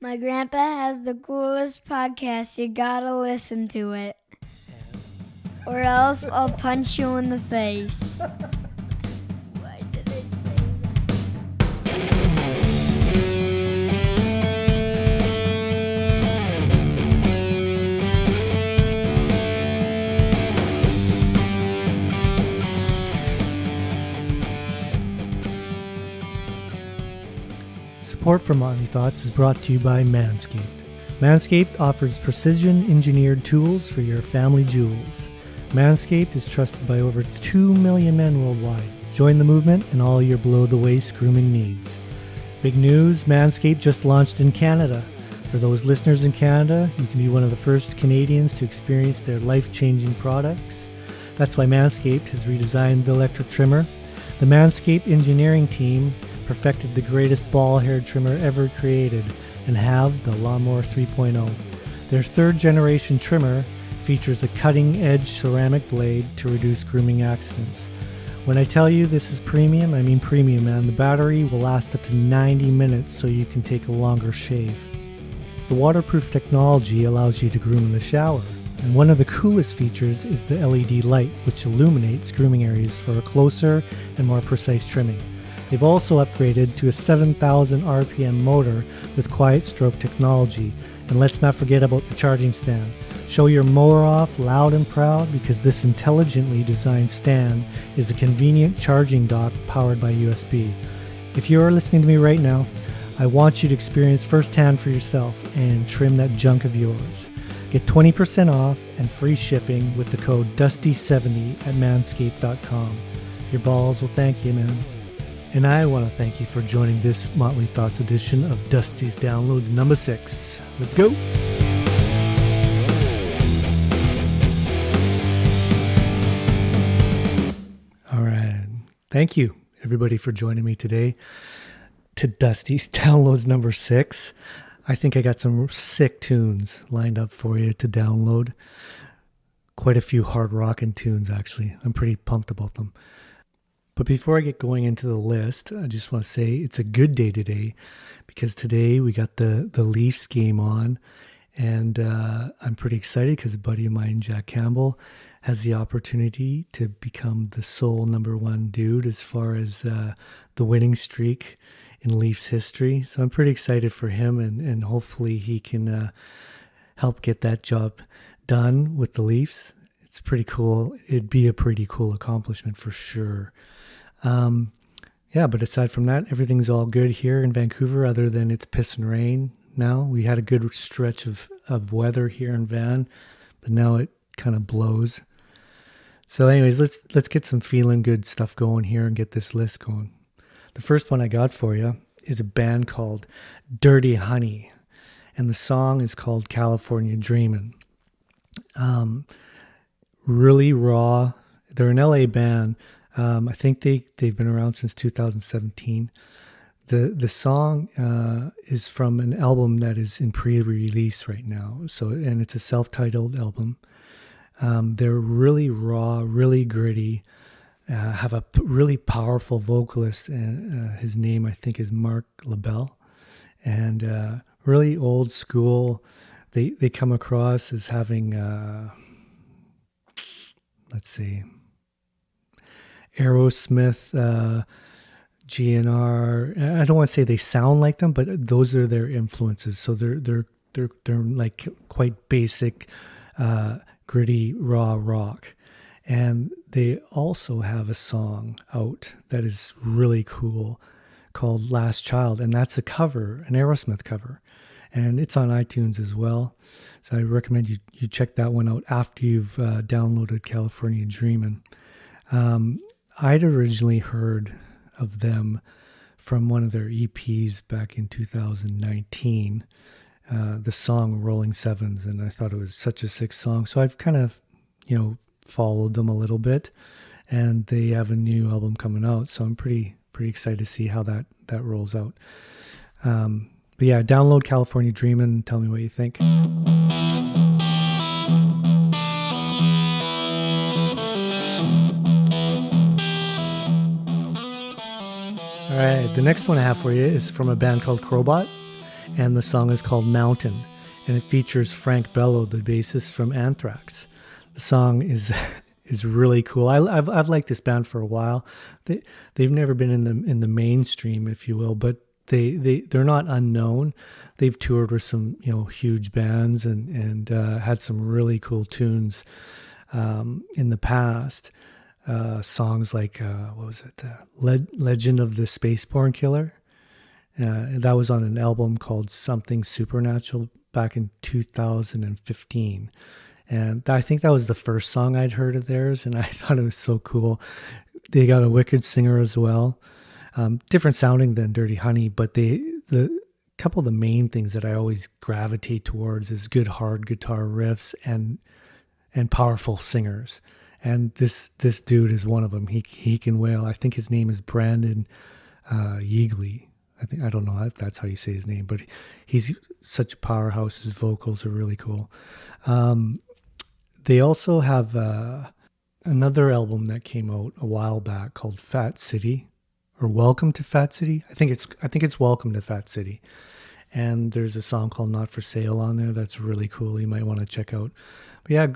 My grandpa has the coolest podcast. You gotta listen to it. Or else I'll punch you in the face. Why did I say Support for Motley Thoughts is brought to you by Manscaped. Manscaped offers precision-engineered tools for your family jewels. Manscaped is trusted by over 2 million men worldwide. Join the movement and all your below-the-waist grooming needs. Big news, Manscaped just launched in Canada. For those listeners in Canada, you can be one of the first Canadians to experience their life-changing products. That's why Manscaped has redesigned the electric trimmer. The Manscaped engineering team perfected the greatest ball-haired trimmer ever created and have the Lawnmower 3.0. Their third-generation trimmer features a cutting-edge ceramic blade to reduce grooming accidents. When I tell you this is premium, I mean premium, man. The battery will last up to 90 minutes so you can take a longer shave. The waterproof technology allows you to groom in the shower. And one of the coolest features is the LED light, which illuminates grooming areas for a closer and more precise trimming. They've also upgraded to a 7,000 RPM motor with quiet stroke technology. And let's not forget about the charging stand. Show your mower off loud and proud because this intelligently designed stand is a convenient charging dock powered by USB. If you are listening to me right now, I want you to experience firsthand for yourself and trim that junk of yours. Get 20% off and free shipping with the code DUSTY70 at manscaped.com. Your balls will thank you, man. And I want to thank you for joining this Motley Thoughts edition of Dusty's Downloads number 6. Let's go! All right. Thank you, everybody, for joining me today to Dusty's Downloads number 6. I think I got some sick tunes lined up for you to download. Quite a few hard rockin' tunes, actually. I'm pretty pumped about them. But before I get going into the list, I just want to say it's a good day today because today we got the Leafs game on, and I'm pretty excited because a buddy of mine, Jack Campbell, has the opportunity to become the sole number one dude as far as the winning streak in Leafs history. So I'm pretty excited for him, and hopefully he can help get that job done with the Leafs. It's pretty cool. It'd be a pretty cool accomplishment for sure. But aside from that, everything's all good here in Vancouver other than it's piss and rain now. We had a good stretch of weather here in Van, but now it kind of blows. So anyways, let's get some feeling good stuff going here and get this list going. The first one I got for you is a band called Dirty Honey, and the song is called California Dreamin'. Really raw. They're an LA band. I think they've been around since 2017. The song is from an album that is in pre-release right now. And it's a self-titled album. They're really raw, really gritty. Have a really powerful vocalist, and his name I think is Mark LaBelle, and really old school. They come across as having Aerosmith, GNR. I don't want to say they sound like them, but those are their influences. So they're like quite basic, gritty, raw rock. And they also have a song out that is really cool called Last Child, and that's a cover, an Aerosmith cover. And it's on iTunes as well. So I recommend you check that one out after you've downloaded California Dreamin'. I'd originally heard of them from one of their EPs back in 2019, the song Rolling Sevens, and I thought it was such a sick song. So I've kind of, followed them a little bit, and they have a new album coming out. So I'm pretty excited to see how that rolls out. But yeah, download California Dreamin' and tell me what you think. All right, the next one I have for you is from a band called Crobot, and the song is called Mountain, and it features Frank Bello, the bassist from Anthrax. The song is is really cool. I've liked this band for a while. They've never been in the mainstream, if you will, but they're not unknown. They've toured with some huge bands and had some really cool tunes in the past. Songs like what was it? Legend of the Spaceborne Killer. That was on an album called Something Supernatural back in 2015. And I think that was the first song I'd heard of theirs, and I thought it was so cool. They got a wicked singer as well. Different sounding than Dirty Honey, but the couple of the main things that I always gravitate towards is good hard guitar riffs and powerful singers. And this dude is one of them. He can wail. I think his name is Brandon Yeagley. I don't know if that's how you say his name, but he's such a powerhouse. His vocals are really cool. They also have another album that came out a while back called Fat City, or Welcome to Fat City. I think it's Welcome to Fat City. And there's a song called Not for Sale on there that's really cool. You might want to check out. But yeah,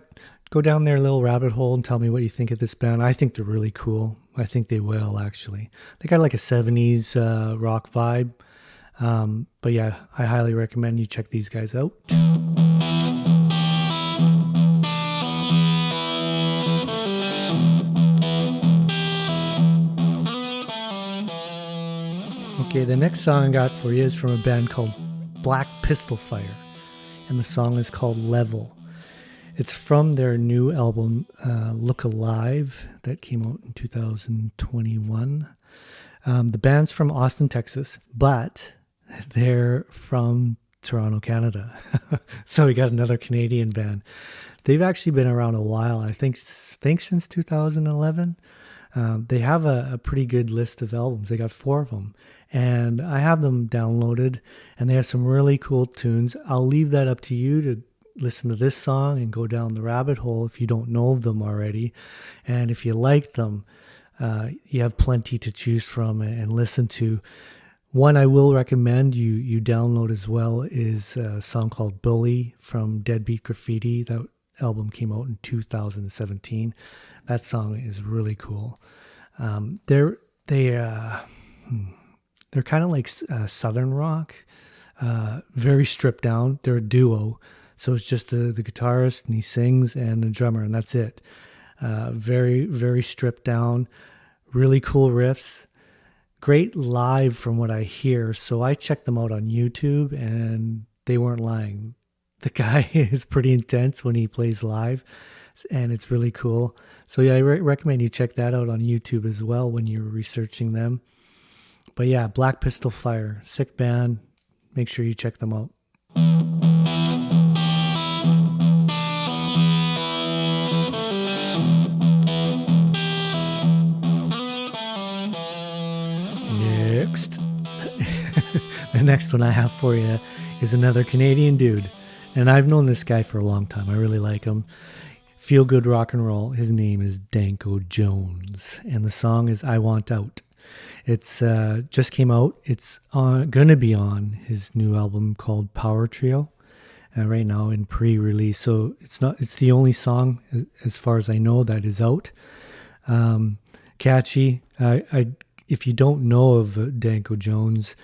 go down their little rabbit hole and tell me what you think of this band. I think they're really cool. I think they will, actually. They got like a 70s rock vibe. But yeah, I highly recommend you check these guys out. Okay, the next song I got for you is from a band called Black Pistol Fire, and the song is called Level. It's from their new album, Look Alive, that came out in 2021. The band's from Austin, Texas, but they're from Toronto, Canada. So we got another Canadian band. They've actually been around a while, I think since 2011. They have a pretty good list of albums. They got 4 of them. And I have them downloaded, and they have some really cool tunes. I'll leave that up to you to listen to this song and go down the rabbit hole if you don't know of them already. And if you like them, you have plenty to choose from and listen to. One I will recommend you download as well is a song called Bully from Deadbeat Graffiti. That album came out in 2017. That song is really cool. They're kind of like Southern rock, very stripped down. They're a duo, so it's just the guitarist, and he sings, and the drummer, and that's it. Very, very stripped down, really cool riffs. Great live from what I hear. So I checked them out on YouTube, and they weren't lying. The guy is pretty intense when he plays live, and it's really cool. So yeah, I recommend you check that out on YouTube as well when you're researching them. But yeah, Black Pistol Fire, sick band. Make sure you check them out. Next. The next one I have for you is another Canadian dude. And I've known this guy for a long time. I really like him. Feel good rock and roll. His name is Danko Jones. And the song is I Want Out. It's just came out. It's gonna be on his new album called Power Trio, right now in pre-release. So it's the only song, as far as I know, that is out. Catchy. If you don't know of Danko Jones,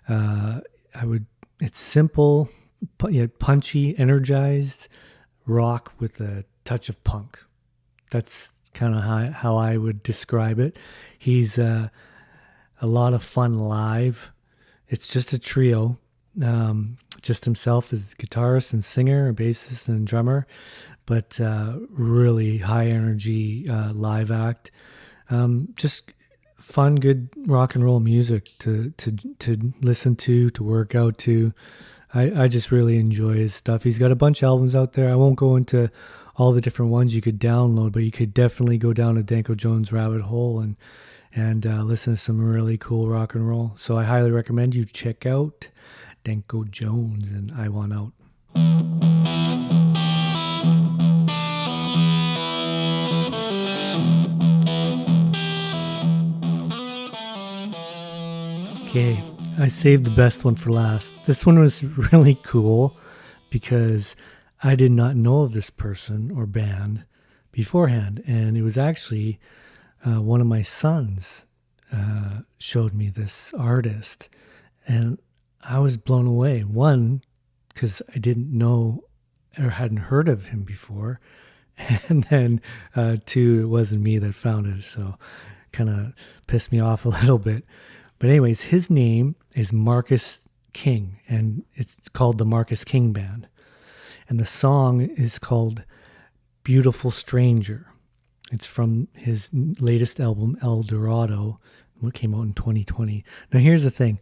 it's simple, punchy, energized rock with a touch of punk. That's kind of how I would describe it. He's a lot of fun live. It's just a trio, just himself as the guitarist and singer, bassist and drummer, but really high energy live act. Just fun, good rock and roll music to listen to work out to. I just really enjoy his stuff. He's got a bunch of albums out there. I won't go into all the different ones you could download, but you could definitely go down a Danko Jones rabbit hole and listen to some really cool rock and roll. So I highly recommend you check out Danko Jones and I Want Out. Okay, I saved the best one for last. This one was really cool because I did not know of this person or band beforehand. And it was actually one of my sons showed me this artist. And I was blown away. One, because I didn't know or hadn't heard of him before. And then two, it wasn't me that found it. So kind of pissed me off a little bit. But anyways, his name is Marcus King, and it's called the Marcus King Band. And the song is called Beautiful Stranger. It's from his latest album, El Dorado, what came out in 2020. Now, here's the thing.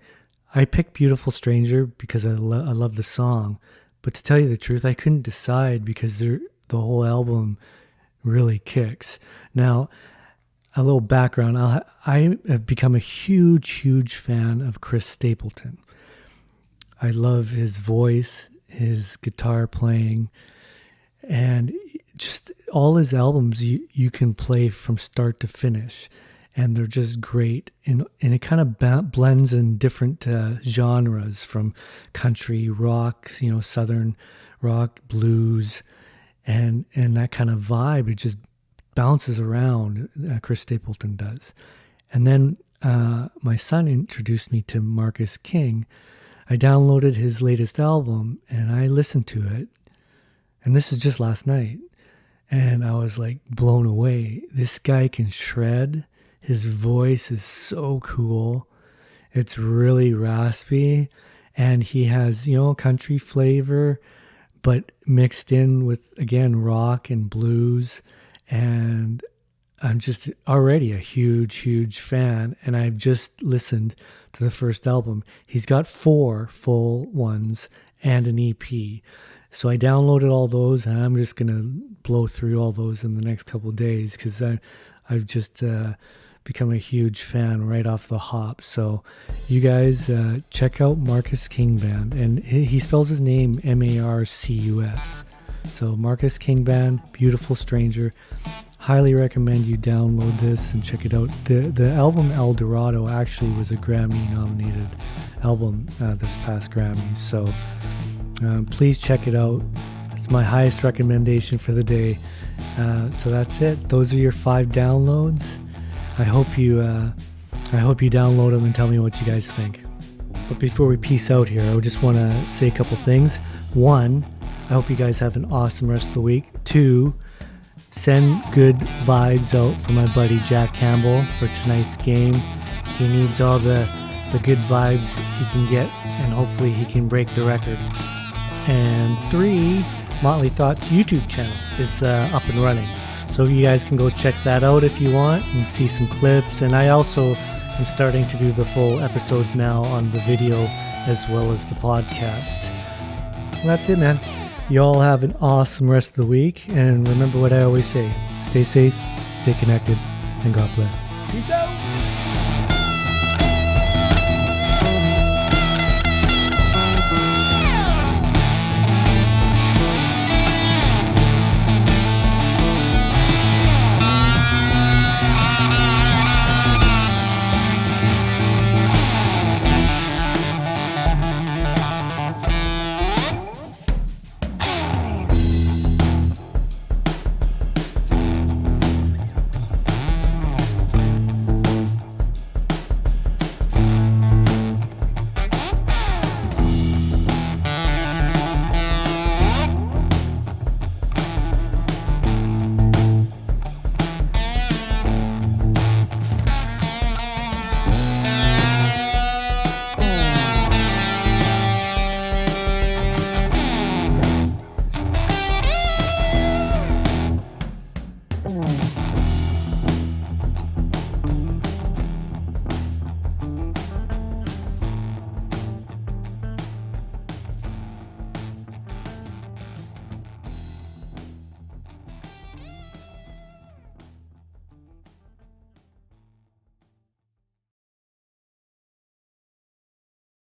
I picked Beautiful Stranger because I love the song. But to tell you the truth, I couldn't decide because the whole album really kicks. Now, a little background. I have become a huge fan of Chris Stapleton. I love his voice, his guitar playing, and just all his albums you can play from start to finish, and they're just great. And it kind of blends in different genres, from country, rock, southern rock, blues, and that kind of vibe. It just bounces around. Chris Stapleton does. And then my son introduced me to Marcus King. I downloaded his latest album and I listened to it. And this is just last night. And I was like blown away. This guy can shred. His voice is so cool. It's really raspy. And he has, country flavor, but mixed in with, again, rock and blues. And I'm just already a huge fan. And I've just listened to the first album. He's got 4 full ones and an EP. So I downloaded all those, and I'm just going to blow through all those in the next couple of days because I've just become a huge fan right off the hop. So you guys check out Marcus King Band. And he spells his name Marcus. So Marcus King Band, Beautiful Stranger. Highly recommend you download this and check it out. The album El Dorado actually was a Grammy-nominated album this past Grammys. So please check it out. It's my highest recommendation for the day. So that's it. Those are your 5 downloads. I hope you download them and tell me what you guys think. But before we peace out here, I just want to say a couple things. 1, I hope you guys have an awesome rest of the week. 2, send good vibes out for my buddy Jack Campbell for tonight's game. He needs all the good vibes he can get, and hopefully he can break the record. And 3, Motley Thought's YouTube channel is up and running. So you guys can go check that out if you want and see some clips. And I also am starting to do the full episodes now on the video as well as the podcast. Well, that's it, man. You all have an awesome rest of the week. And remember what I always say. Stay safe, stay connected, and God bless. Peace out.